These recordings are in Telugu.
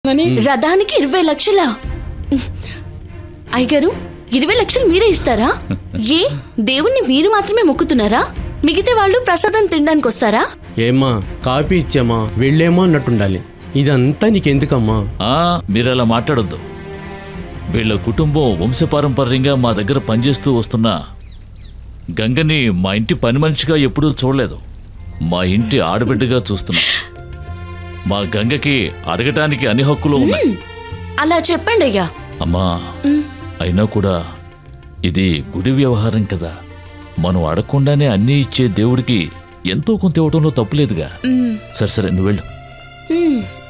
రథానికి 20 లక్షలా? అయ్యగారు 20 లక్షలు మీరే ఇస్తారా? ఏ దేవుణ్ణి మీరు మాత్రమే మొక్కుతున్నారా? మిగతా వాళ్ళు ప్రసాదం తినడానికి వస్తారా? ఏమ్మా కాపీ ఇచ్చామా వెళ్ళేమో అన్నట్టుండాలి. ఇదంతా నీకెందుకమ్మా? మీరు అలా మాట్లాడొద్దు. వీళ్ళ కుటుంబం వంశపారంపర్యంగా మా దగ్గర పనిచేస్తూ వస్తున్న గంగని మా ఇంటి పని మనిషిగా ఎప్పుడూ చూడలేదు. మా ఇంటి ఆడబిడ్డగా చూస్తున్నా. మా గంగకి అడగటానికి అన్ని హక్కులు ఉన్నాయి. అలా చెప్పండి అయ్యా. అమ్మా, అయినా కూడా ఇది గుడి వ్యవహారం కదా. మనం అడగకుండానే అన్నీ ఇచ్చే దేవుడికి ఎంతో కొంత ఇవ్వడంలో తప్పులేదుగా. సరే సరే, నువ్వు వెళ్ళు.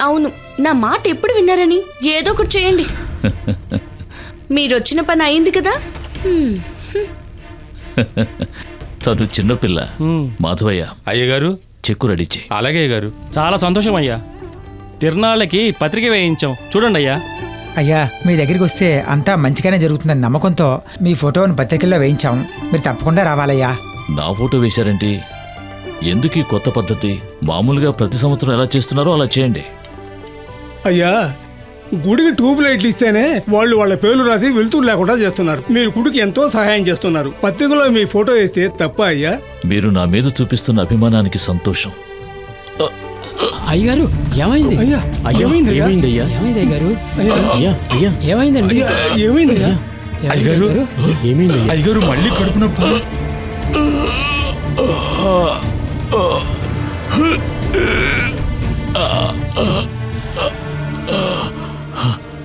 అవును, నా మాట ఎప్పుడు విన్నారని ఏదో ఒకటి చేయండి. మీరొచ్చిన పని అయింది కదా. తను చిన్నపిల్ల. మాధవయ్య, అయ్యగారు చెక్కు రెడీ చేయి. అలాగే అయ్యగారు. చాలా సంతోషం అయ్యా. తిరునాళ్ళకి పత్రిక వేయించాం, చూడండి అయ్యా. అయ్యా, మీ దగ్గరికి వస్తే అంతా మంచిగానే జరుగుతుందని నమ్మకంతో మీ ఫోటోను పత్రికల్లో వేయించాం. మీరు తప్పకుండా రావాలయ్యా. నా ఫోటో వేశారేంటి? ఎందుకు ఈ కొత్త పద్ధతి? మామూలుగా ప్రతి సంవత్సరం ఎలా చేస్తున్నారో అలా చేయండి. అయ్యా, గుడికి ట్యూబ్ లైట్లు ఇస్తేనే వాళ్ళు వాళ్ళ పేర్లు రాసి వెళ్తూ లేకుండా చేస్తున్నారు. మీరు గుడికి ఎంతో సహాయం చేస్తున్నారు. పత్రికలో మీ ఫోటో వేస్తే తప్ప అయ్యా? మీరు నా మీద చూపిస్తున్న అభిమానానికి సంతోషం. అయ్యగారు ఏమైంది? ఏమైంది అయ్యగారు? ఏమైందండి? ఏమైందయ్యా? అయ్యగారు అయ్యగారు మళ్ళీ కడుపు నొప్పి.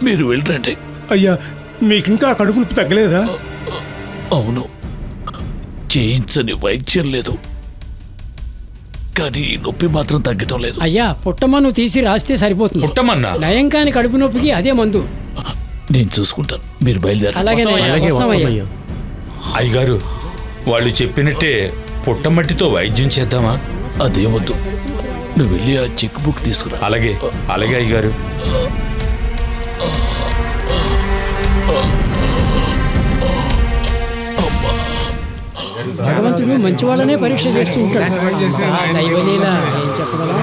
మీరు వెళ్ళండి. అయ్యా, మీకింకా కడుపు నొప్పి తగ్గలేదా? అవును, చేయించని వైద్యం లేదు, కానీ నొప్పి మాత్రం తగ్గటం లేదు. అయ్యా, పుట్టమన్ను తీసి రాస్తే సరిపోతుంది. పుట్టమన్నా? నయం కాని కడుపు నొప్పికి అదే మందు. నేను చూసుకుంటాను, మీరు బయలుదేరండి. అలాగే. అయ్యగారు, వాళ్ళు చెప్పినట్టే పుట్టమట్టితో వైద్యం చేద్దామా? అదేమొద్దు, నువ్వు వెళ్ళి ఆ చెక్ బుక్ తీసుకురా. అలాగే అలాగే అయ్యగారు. భగవంతుడు మంచి వాళ్ళనే పరీక్ష చేస్తూ ఉంటాడు. దైవలీల ఏం చెప్పగలం?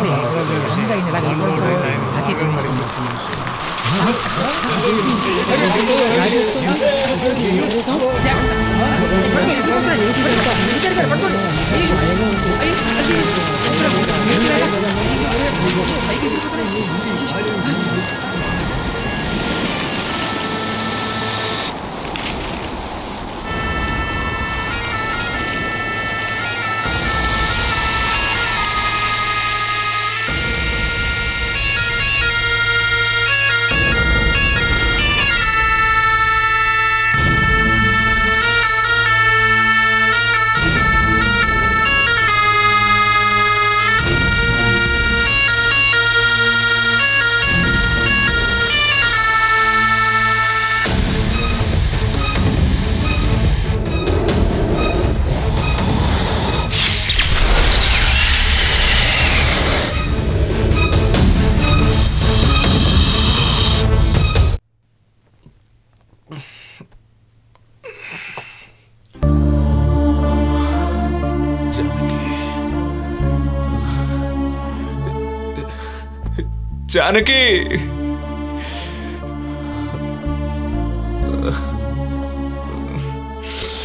జానకి,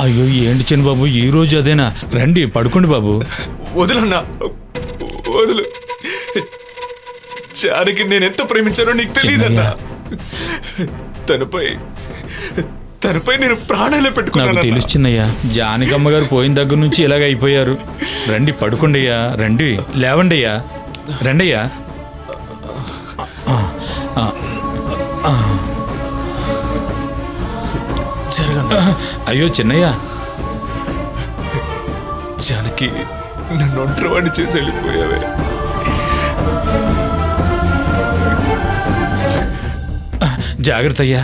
అయ్యో ఏంటి చిన్న బాబు, ఈ రోజు అదేనా? రండి పడుకోండి బాబు. వదులన్నా, వదులు. జానకి నేను ఎంత ప్రేమించానో నీకు తెలియదన్నా. తనపై నేను ప్రాణాలే పెట్టుకున్నాను. నాకు తెలుసు చిన్నయ్య, జానకమ్మ గారు పోయిన దగ్గర నుంచి ఇలాగ అయిపోయారు. రండి పడుకోండి అయ్యా, రండి, లేవండి అయ్యా, రండి అయ్యా. అయ్యో చిన్నయ్య, జానకి నన్ను ఒంటరివాడిని చేసి వెళ్ళిపోయావే. జాగ్రత్త అయ్యా.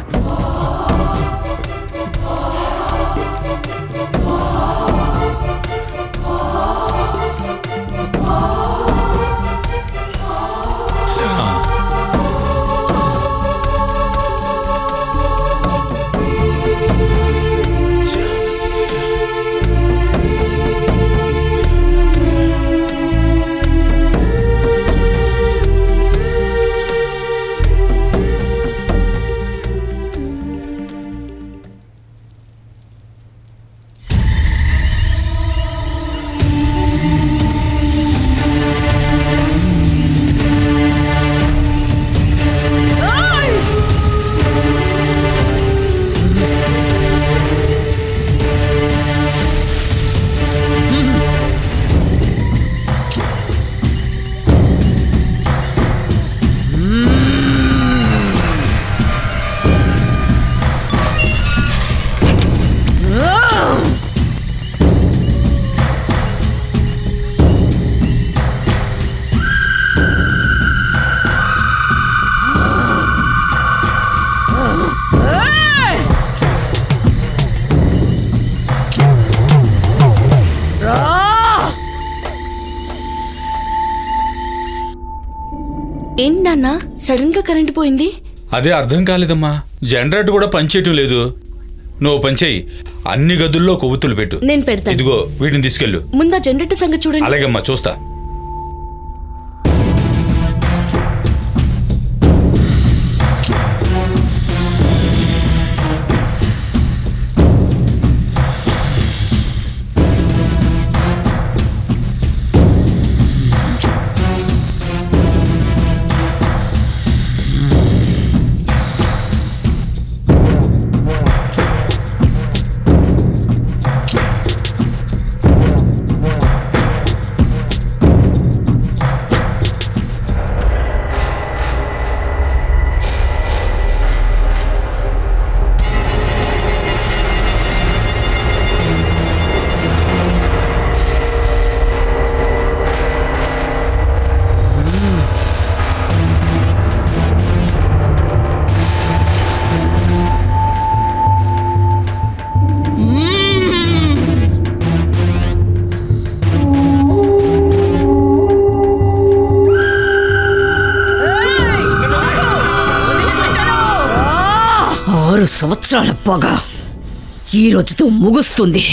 ఏంటి నాన్న సడన్ గా కరెంట్ పోయింది? అదే అర్థం కాలేదమ్మా. జనరేటర్ కూడా పనిచేయటం లేదు. నువ్వు పనిచేయి, అన్ని గదుల్లో కొవ్వొత్తులు పెట్టు. నేను పెడతాను. ఇదిగో వీటిని తీసుకెళ్ళు. ముందా జనరేటర్ సంగతి చూడండి. అలాగమ్మా, చూస్తా. సంవత్సరాల పగ ఈ రోజుతో ముగుస్తుంది.